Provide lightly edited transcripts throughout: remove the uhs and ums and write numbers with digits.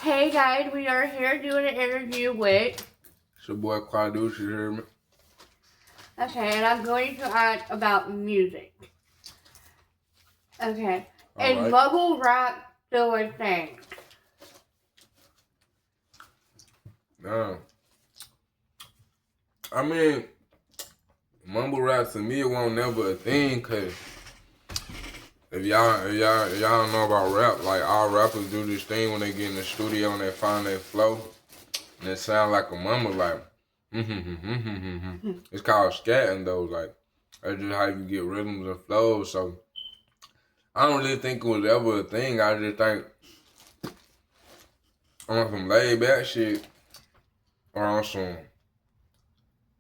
Hey guys, we are here doing an interview with. It's your boy Quadeuce, you hear me? Okay, and I'm going to ask about music. Okay, All is right. mumble rap still a thing? I mean, mumble rap to me it won't never a thing, cause if y'all don't know about rap, like all rappers do this thing when they get in the studio and they find their flow, and it sound like a mumble like, it's called scatting though, like that's just how you get rhythms and flows. So I don't really think it was ever a thing. I just think on some laid back shit or on some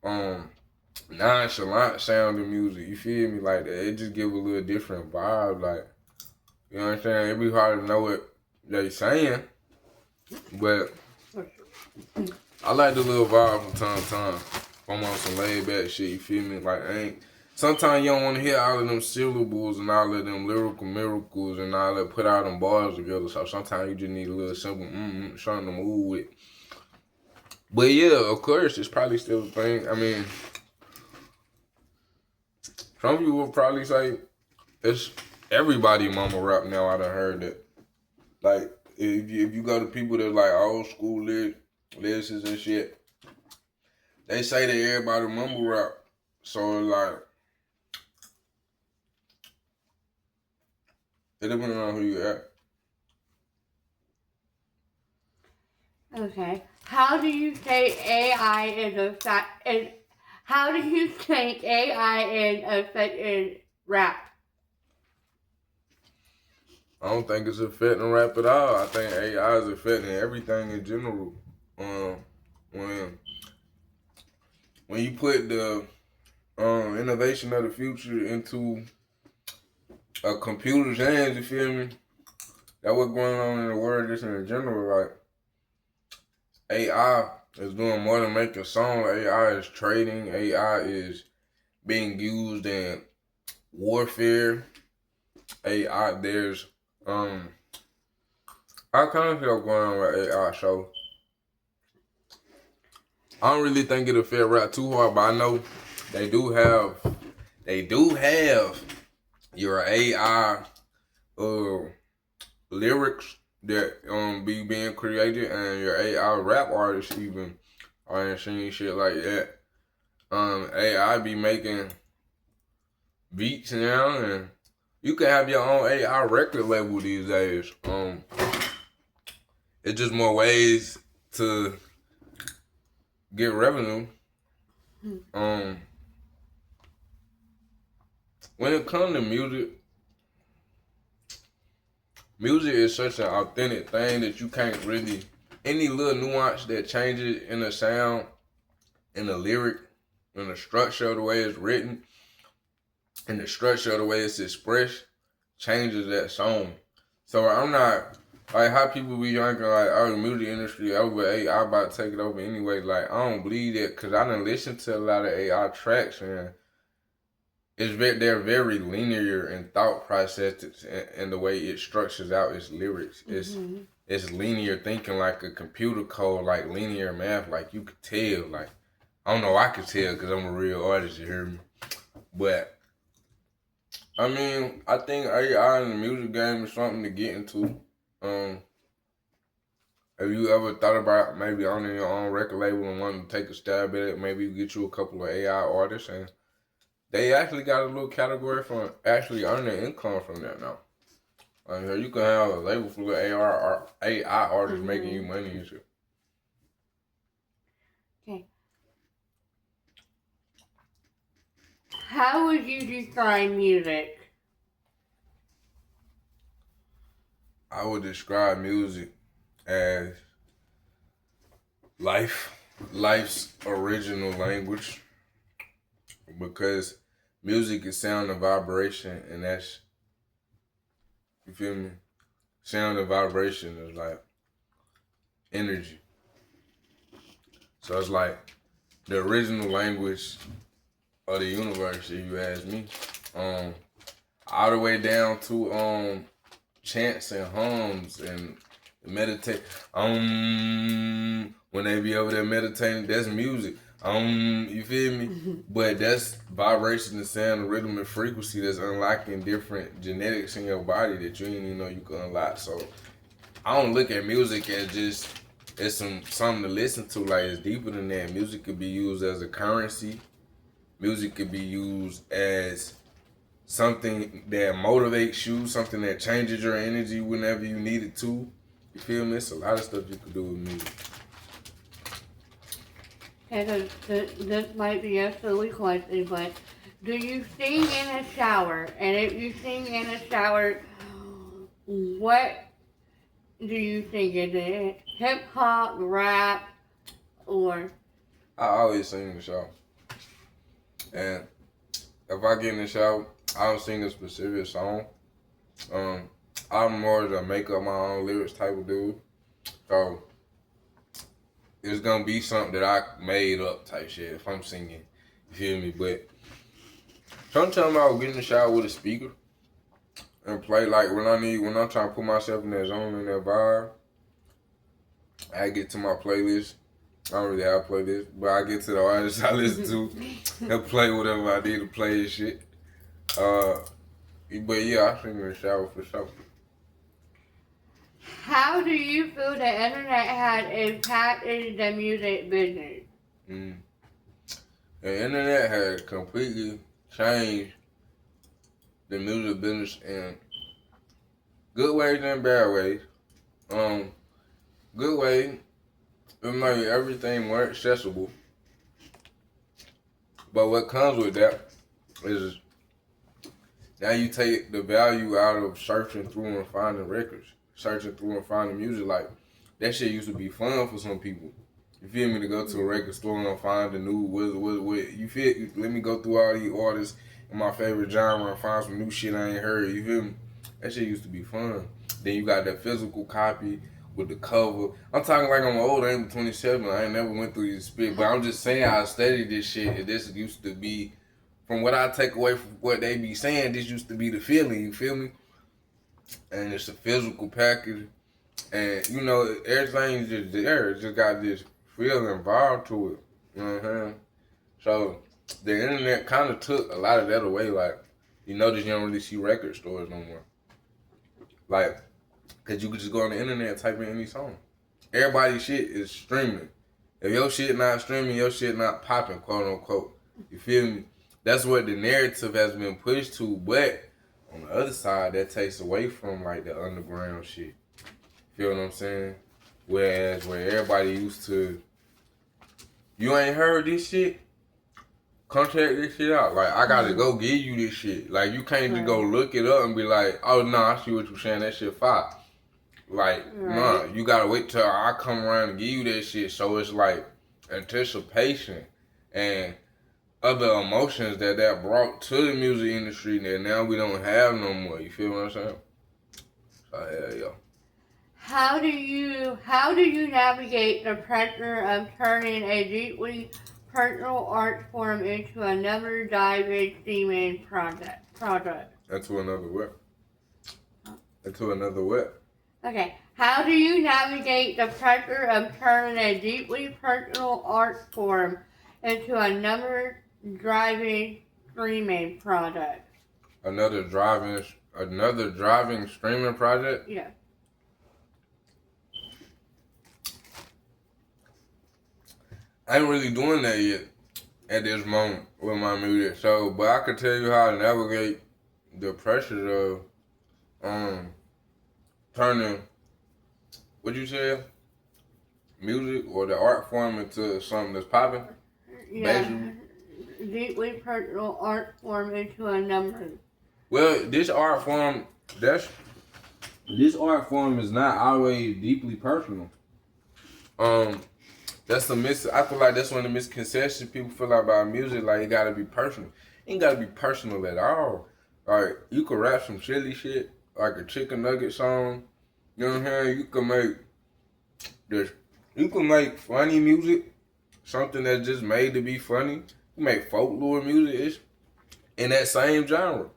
um nonchalant sounding music. You feel me? Like that. It just give a little different vibe. Like, you know what I'm saying? It be hard to know what they saying, but I like the little vibe from time to time. If I'm on some laid back shit, you feel me? Like, sometimes you don't want to hear all of them syllables and all of them lyrical miracles and all that put all them bars together. So sometimes you just need a little simple something to move with. But yeah, of course, it's probably still a thing. I mean, some people will probably say it's everybody mama rap now. I done heard that. Like if you go to people that like old school lyrics and shit, they say that everybody mumble rap. So like it depends on who you at. Okay, how do you think AI is affecting? How do you think AI is affecting rap? I don't think it's affecting rap at all. I think AI is affecting everything in general. Um, when when you put the innovation of the future into a computer's hands, you feel me? That what's going on in the world just in general. Like AI is doing more than making songs. AI is trading. AI is being used in warfare. AI, there's all kinds of stuff going on with AI. So I don't really think it'll fit rap too hard, but I know they do have your AI lyrics that be being created and your AI rap artists even are seeing shit like that. AI be making beats now, and you can have your own AI record label these days. It's just more ways to get revenue. Um, when it comes to music is such an authentic thing that you can't really any little nuance that changes in the sound, in the lyric, in the structure of the way it's written, in the structure of the way it's expressed, changes that song. So I'm not like how people be thinking like, oh, the music industry over AI about to take it over anyway. Like I don't believe that because I done listened to a lot of AI tracks and they're very linear in thought process and the way it structures out its lyrics. It's linear thinking like a computer code, like linear math. Like you could tell. Like I don't know, I could tell because I'm a real artist. You hear me? But I mean, I think AI in the music game is something to get into. Um, have you ever thought about maybe owning your own record label and wanting to take a stab at it? Maybe you get you a couple of AI artists and they actually got a little category for actually earning income from that now. Like, you can have a label full of AI artists making you money and shit. Okay, how would you describe music? I would describe music as life's original language, because music is sound and vibration, and that's, you feel me? Sound and vibration is like energy. So it's like the original language of the universe, if you ask me. All the way down to chants and hums and meditate. When they be over there meditating, that's music. You feel me? But that's vibration, the sound, the rhythm, and frequency that's unlocking different genetics in your body that you didn't even know you could unlock. So I don't look at music as just it's something to listen to. Like, it's deeper than that. Music could be used as a currency. Music could be used as something that motivates you, something that changes your energy whenever you need it to. You feel me? It's a lot of stuff you could do with music. And this might be a silly question, but do you sing in a shower? And if you sing in a shower, what do you think? Is it hip hop, rap, or? I always sing in the shower. And if I get in the shower, I don't sing a specific song. I'm more of a make up my own lyrics type of dude. So it's gonna be something that I made up type shit if I'm singing. You feel me? But sometimes I'll get in the shower with a speaker and play, like when I'm trying to put myself in that zone and that vibe. I get to my playlist. I don't really have a playlist, but I get to the artists I listen to and play whatever I need to play and shit. But yeah, I sing in the shower for sure. How do you feel the internet has impacted the music business? The internet has completely changed the music business in good ways and bad ways. Good way, it made everything more accessible. But what comes with that is now you take the value out of searching through and finding records, searching through and finding music. Like, that shit used to be fun for some people. You feel me? To go to a record store and find the new, what you feel? Let me go through all these artists in my favorite genre and find some new shit I ain't heard. You feel me? That shit used to be fun. Then you got that physical copy with the cover. I'm talking like I'm old. I ain't 27. I ain't never went through this spit. But I'm just saying I studied this shit. And this used to be, from what I take away from what they be saying, this used to be the feeling. You feel me? And it's a physical package. And, you know, everything's just there. It just got this feeling vibe to it. You know what I'm saying? So the internet kind of took a lot of that away. Like, you notice you don't really see record stores no more. Like, because you could just go on the internet and type in any song. Everybody's shit is streaming. If your shit not streaming, your shit not popping, quote unquote. You feel me? That's what the narrative has been pushed to. But on the other side, that takes away from like the underground shit. Feel what I'm saying? Whereas where everybody used to, you ain't heard this shit? Come check this shit out. Like, I gotta go give you this shit. Like, you can't just go look it up and be like, oh, no, I see what you're saying. That shit fire. Like, nah, you gotta wait till I come around and give you that shit. So it's like anticipation and other emotions that brought to the music industry that now we don't have no more. You feel what I'm saying? So, hell yeah. How do you navigate the pressure of turning a deeply personal art form into another diving steaming project? Into another what? Into another what? Okay. How do you navigate the pressure of turning a deeply personal art form into another driving streaming project? Another driving streaming project? Yeah. I ain't really doing that yet at this moment with my music. So, but I could tell you how to navigate the pressure of turning, what you say, music or the art form into something that's popping. Yeah. Basically. Deeply personal art form into a number. Well, this art form is not always deeply personal. I feel like that's one of the misconceptions people feel like about music. Like, it gotta be personal. It ain't gotta be personal at all. Like, you could rap some silly shit, like a chicken nugget song. You know what I'm saying? You can make funny music, something that's just made to be funny. You can make folklore music. It's in that same genre.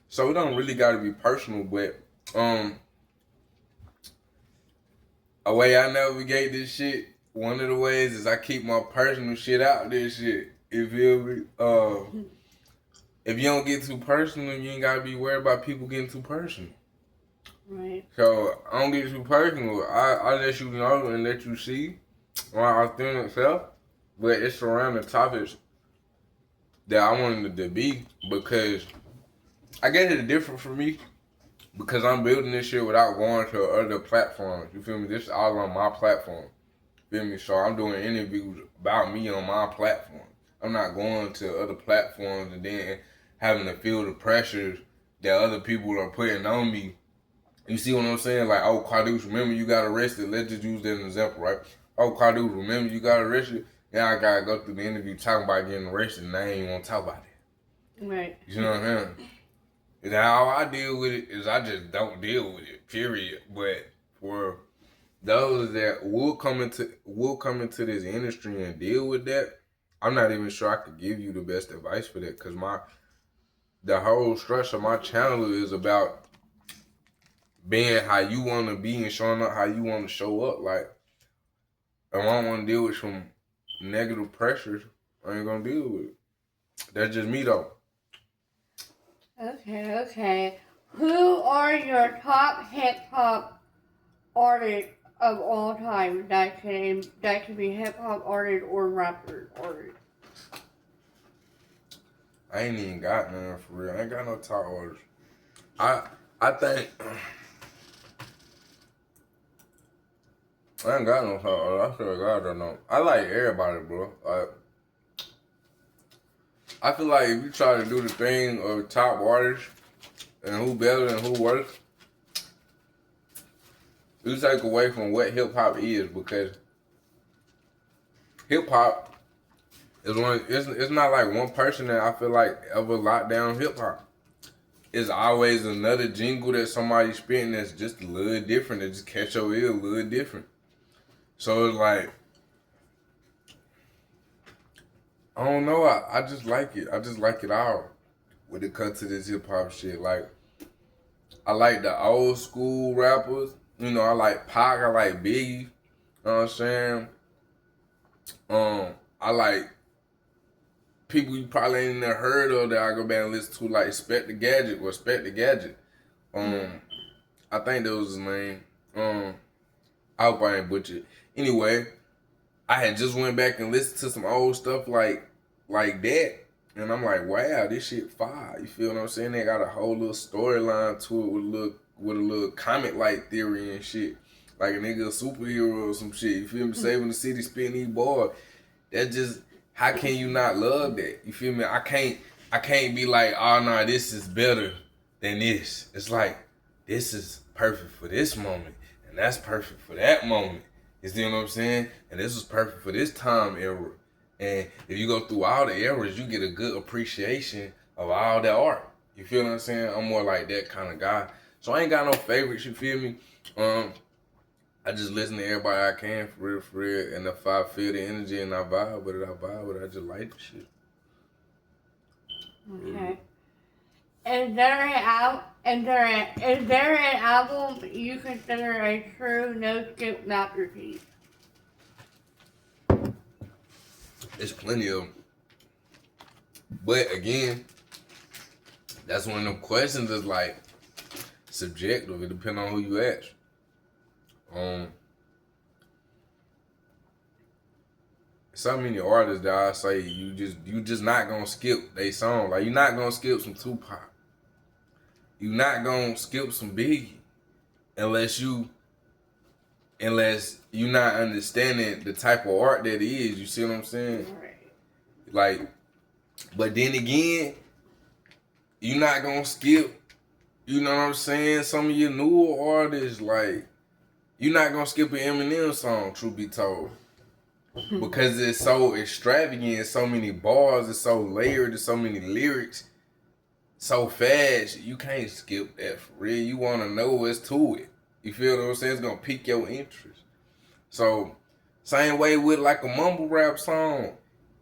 So it don't really gotta be personal, but A way I navigate this shit, one of the ways is I keep my personal shit out this shit. You feel me? If you don't get too personal, you ain't gotta be worried about people getting too personal. Right. So I don't get too personal. I let you know and let you see my authentic self, but it's around the topics that I wanted it to be because I guess it's different for me because I'm building this shit without going to other platforms. You feel me? This is all on my platform. You feel me? So I'm doing interviews about me on my platform. I'm not going to other platforms and then having to feel the pressures that other people are putting on me. You see what I'm saying? Like, oh, Quadeuce, remember you got arrested. Let's just use that as an example, right? Oh, Quadeuce, remember you got arrested? Now I gotta go through the interview talking about getting arrested and I ain't want to talk about it. Right. You know what I'm saying? And how I deal with it is I just don't deal with it, period. But for those that will come into this industry and deal with that, I'm not even sure I could give you the best advice for that because the whole structure of my channel is about being how you want to be and showing up how you want to show up. Like, if I don't want to deal with some negative pressures, I ain't gonna deal with it. That's just me though. Okay. Who are your top hip hop artists of all time? That can be hip hop artists or rapper artists. I ain't even got none for real. I ain't got no top orders. I think I ain't got no top orders. I feel like I don't know. I like everybody, bro. Like, I feel like if you try to do the thing of top artists and who better and who worse, you take away from what hip hop is because hip hop is it's not like one person that I feel like ever locked down hip hop. It's always another jingle that somebody's spitting that's just a little different, that just catch your ear a little different. So it's like, I don't know, I just like it. I just like it all when it comes to this hip hop shit. Like, I like the old school rappers. You know, I like Pac, I like Biggie. You know what I'm saying? I like people you probably ain't never heard of that I go back and listen to, like Spec the Gadget. I think that was his name. I hope I ain't butchered. Anyway, I had just went back and listened to some old stuff like that. And I'm like, wow, this shit fire. You feel what I'm saying? They got a whole little storyline to it with a little comic like theory and shit. Like a nigga a superhero or some shit. You feel me? Saving the city, spitting these bars. That just, how can you not love that? You feel me? I can't be like, oh no, this is better than this. It's like, this is perfect for this moment. And that's perfect for that moment. You see what I'm saying? And this was perfect for this time era. And if you go through all the eras, you get a good appreciation of all the art. You feel what I'm saying? I'm more like that kind of guy. So I ain't got no favorites, you feel me? I just listen to everybody I can, for real. And if I feel the energy and I vibe with it, I just like the shit. Okay. Is there an album you consider a true no-skip masterpiece? There's plenty of them. But again, that's one of them questions that's like subjective. It depends on who you ask. So many artists that I say you just not gonna skip they song. Like, you're not gonna skip some Tupac. You're not gonna skip some Biggie unless you're not understanding the type of art that it is. You see what I'm saying? Like, but then again, you're not gonna skip, you know what I'm saying, some of your newer artists. Like, you're not gonna skip an Eminem song, truth be told. Because it's so extravagant, so many bars, it's so layered, there's so many lyrics, so fast, you can't skip that for real. You wanna know what's to it. You feel what I'm saying? It's gonna pique your interest. So, same way with like a mumble rap song.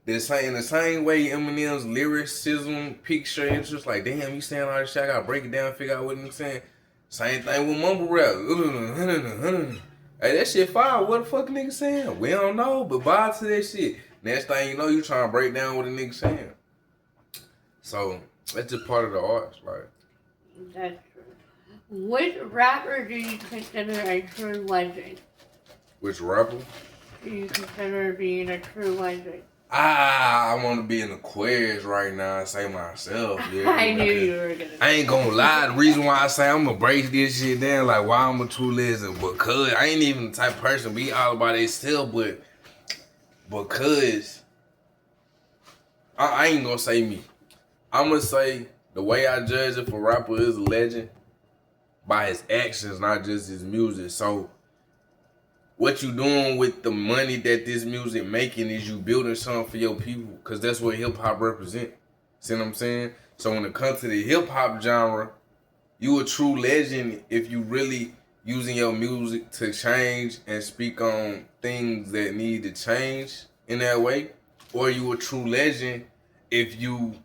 In the same way Eminem's lyricism piques your interest. Like, damn, you saying all this shit, I gotta break it down, figure out what I'm saying. Same thing with mumble rap. Hey, that shit fire. What the fuck nigga saying? We don't know, but vibe to that shit. Next thing you know, you trying to break down what a nigga saying. So that's just part of the arts, like. That's true. Which rapper do you consider a true legend? Which rapper? Do you consider being a true legend? I want to be in the Quadeuce right now and say myself. Yeah, I knew you were gonna. I ain't gonna lie. The reason why I say I'm gonna break this shit down, like why I'm a true legend, because I ain't even the type of person to be all about themselves, but because I ain't gonna say me. I'm gonna say the way I judge if a rapper is a legend by his actions, not just his music. So what you doing with the money that this music making is you building something for your people, because that's what hip hop represent. See what I'm saying? So when it comes to the hip hop genre, you a true legend if you really using your music to change and speak on things that need to change in that way, or you a true legend if you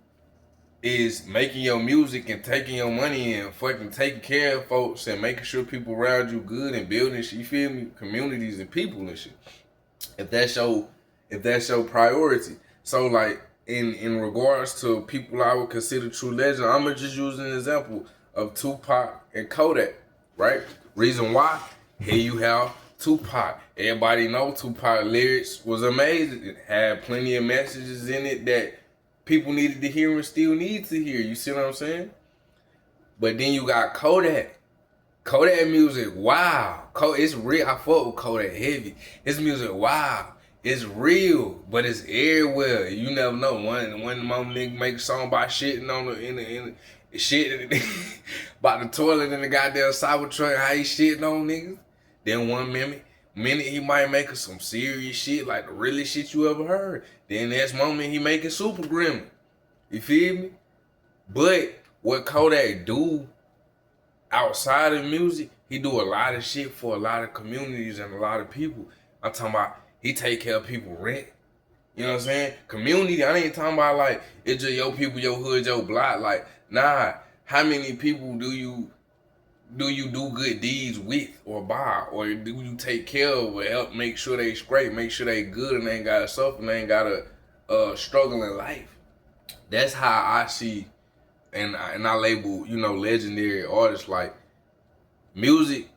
is making your music and taking your money and fucking taking care of folks and making sure people around you good and building shit, you feel me, communities and people and shit. If that's your priority. So like in regards to people I would consider true legend, I'ma just use an example of Tupac and Kodak, right? Reason why? Here you have Tupac. Everybody know Tupac lyrics was amazing. It had plenty of messages in it that people needed to hear and still need to hear. You see what I'm saying? But then you got Kodak. Kodak music, wow. It's real. I fuck with Kodak heavy. His music, wow. It's real, but it's everywhere. You never know. One mom nigga make a song about shitting on the shit about the toilet in the goddamn Cybertruck, how he shitting on niggas. Then one minute he might make some serious shit, like the realest shit you ever heard. Then next moment he making super gremlin. You feel me? But what Kodak do outside of music, he do a lot of shit for a lot of communities and a lot of people. I'm talking about he take care of people rent. You know what I'm saying? Community, I ain't talking about like it's just your people, your hood, your block. Like, nah, how many people do you do good deeds with or by, or do you take care of or help make sure they straight, make sure they good and they ain't gotta suffer and they ain't gotta struggle in life? That's how I see and I label, legendary artists. Like, music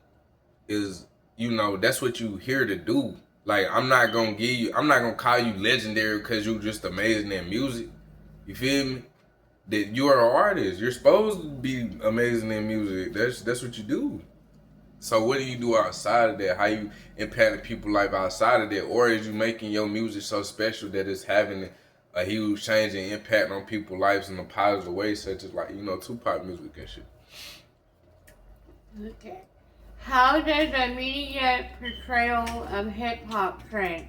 is, that's what you here to do. Like, I'm not gonna call you legendary because you just amazing at music. You feel me? That you are an artist. You're supposed to be amazing in music. That's what you do. So what do you do outside of that? How you impacting people's life outside of that? Or is you making your music so special that it's having a huge change and impact on people's lives in a positive way, such as like, Tupac music and shit? Okay. How does the media portrayal of hip hop trend,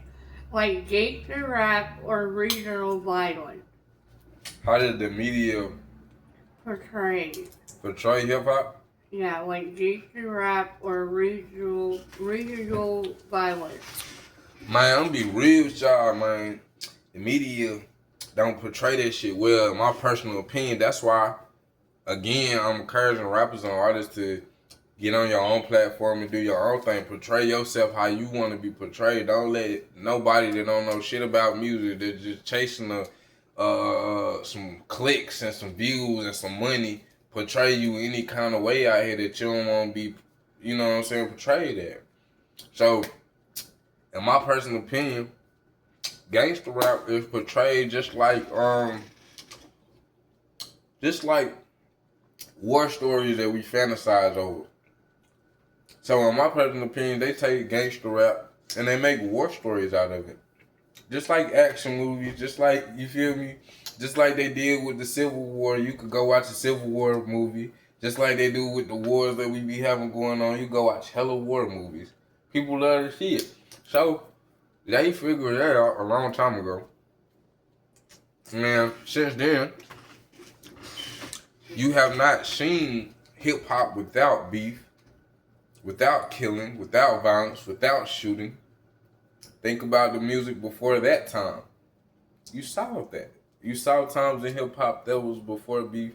like gangster rap or regional violence? How did the media Portray hip hop? Yeah, like gangster rap or regional violence. Man, I'm gonna be real with y'all, man. The media don't portray that shit well, in my personal opinion. That's why, again, I'm encouraging rappers and artists to get on your own platform and do your own thing. Portray yourself how you want to be portrayed. Don't let nobody that don't know shit about music, that's just chasing some clicks and some views and some money, portray you any kind of way out here that you don't want to be, portrayed at. So, in my personal opinion, gangster rap is portrayed just like war stories that we fantasize over. So in my personal opinion, they take gangster rap and they make war stories out of it. Just like action movies, just like, you feel me? Just like they did with the Civil War, you could go watch a Civil War movie. Just like they do with the wars that we be having going on, you go watch hella war movies. People love to see it. So, they figured that out a long time ago. Man, since then, you have not seen hip hop without beef, without killing, without violence, without shooting. Think about the music before that time. You saw that. You saw times in hip hop that was before beef.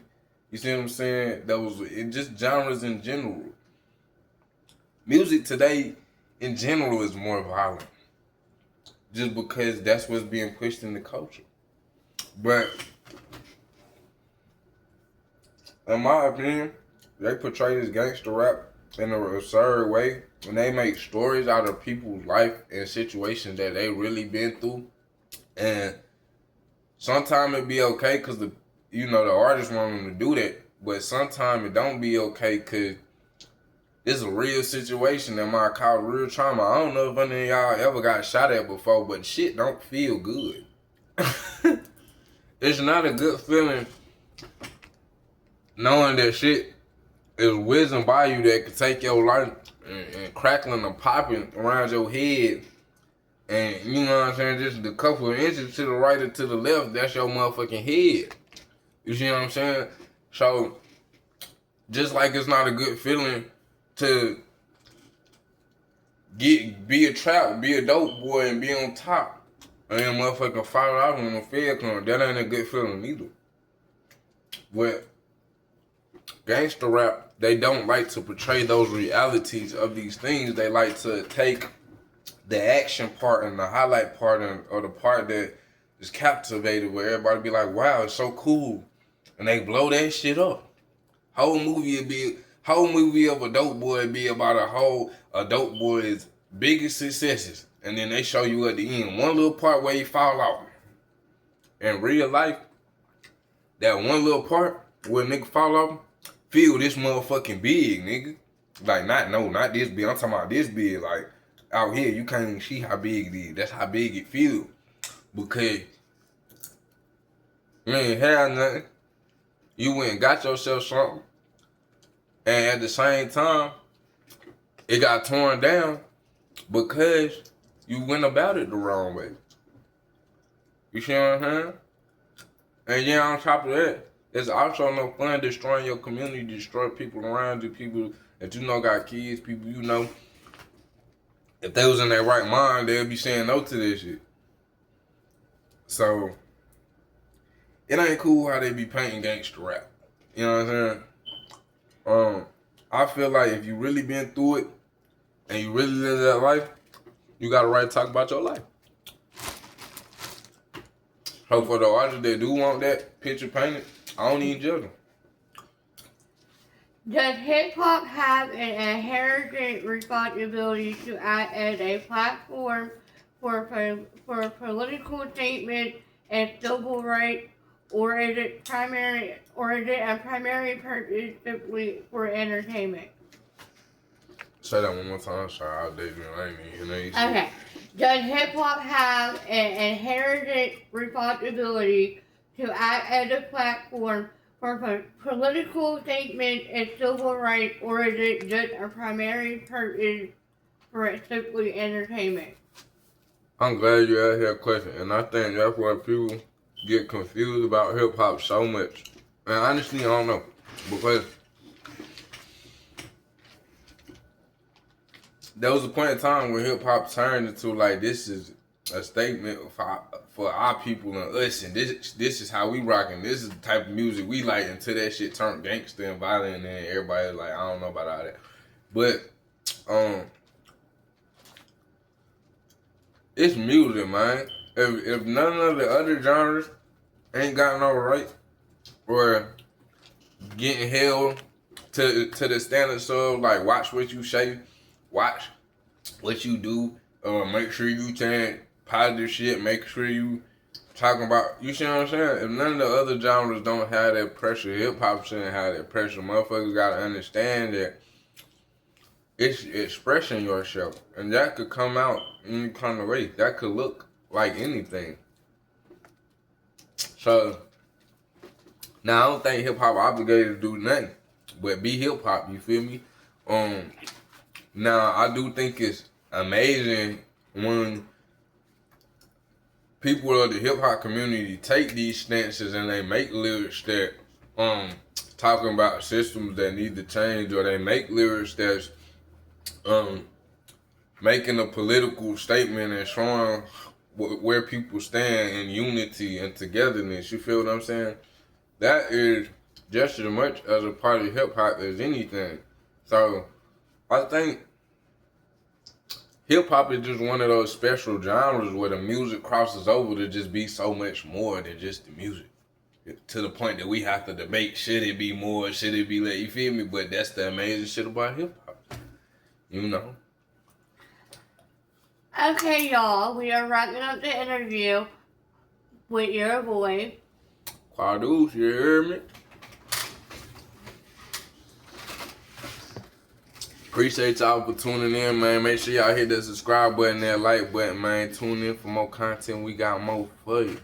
You see what I'm saying? That was just genres in general. Music today in general is more violent. Just because that's what's being pushed in the culture. But in my opinion, they portray this gangster rap in an absurd way when they make stories out of people's life and situations that they really been through. And sometimes it be okay because the artist want them to do that, but sometimes it don't be okay because it's a real situation that might cause real trauma. I don't know if any of y'all ever got shot at before, but shit don't feel good. It's not a good feeling knowing that shit is whizzing by you that could take your life and crackling and popping around your head. And you know what I'm saying? Just a couple of inches to the right or to the left, that's your motherfucking head. You see what I'm saying? So, just like it's not a good feeling to be a trap, be a dope boy, and be on top, and then motherfucking fall out when the Fed come, that ain't a good feeling either. But gangster rap, they don't like to portray those realities of these things. They like to take the action part and the highlight part or the part that is captivated where everybody be like, wow, it's so cool. And they blow that shit up. Whole movie of a dope boy be about a dope boy's biggest successes. And then they show you at the end one little part where he fall out. In real life, that one little part where nigga fall off, feel this motherfucking big, nigga. Like, not this big. I'm talking about this big. Like, out here, you can't even see how big it is. That's how big it feels. Because you ain't had nothing. You went and got yourself something. And at the same time, it got torn down because you went about it the wrong way. You see what I'm saying? And yeah, on top of that, it's also no fun destroying your community, destroy people around you, people that you know got kids, people you know. If they was in their right mind, they'd be saying no to this shit. So, it ain't cool how they be painting gangster rap. You know what I'm saying? I feel like if you really been through it and you really live that life, you got a right to talk about your life. So for the artists that do want that picture painted, I don't even judge them. Does hip hop have an inherent responsibility to act as a platform for a political statement and civil rights, or is it a primary purpose simply for entertainment? Say that one more time. Sorry, I didn't even. Okay. Does hip hop have an inherent responsibility to act as a platform for political statements and civil rights, or is it just a primary purpose for simply entertainment? I'm glad you asked that question, and I think that's why people get confused about hip hop so much. And honestly, I don't know, because there was a point in time when hip hop turned into like, this is a statement for our people and us, and this is how we rockin'. This is the type of music we like, until that shit turned gangster and violent, and then everybody like, I don't know about all that. But it's music, man. If none of the other genres ain't got no right or getting held to the standards of like, watch what you say, watch what you do, make sure you saying positive shit, make sure you talking about, you see what I'm saying? If none of the other genres don't have that pressure, hip hop shouldn't have that pressure. Motherfuckers gotta understand that it's expressing yourself, and that could come out any kind of way. That could look like anything. So now I don't think hip hop obligated to do nothing but be hip hop. You feel me? Now I do think it's amazing when people of the hip hop community take these stances and they make lyrics that talking about systems that need to change, or they make lyrics that's making a political statement and showing where people stand in unity and togetherness. You feel what I'm saying? That is just as much as a part of hip hop as anything. So I think hip hop is just one of those special genres where the music crosses over to just be so much more than just the music. To the point that we have to debate, should it be more, should it be less, you feel me? But that's the amazing shit about hip hop. You know? Okay, y'all, we are wrapping up the interview with your boy. Quadeuce, you heard me? Appreciate y'all for tuning in, man. Make sure y'all hit that subscribe button, that like button, man. Tune in for more content. We got more for you.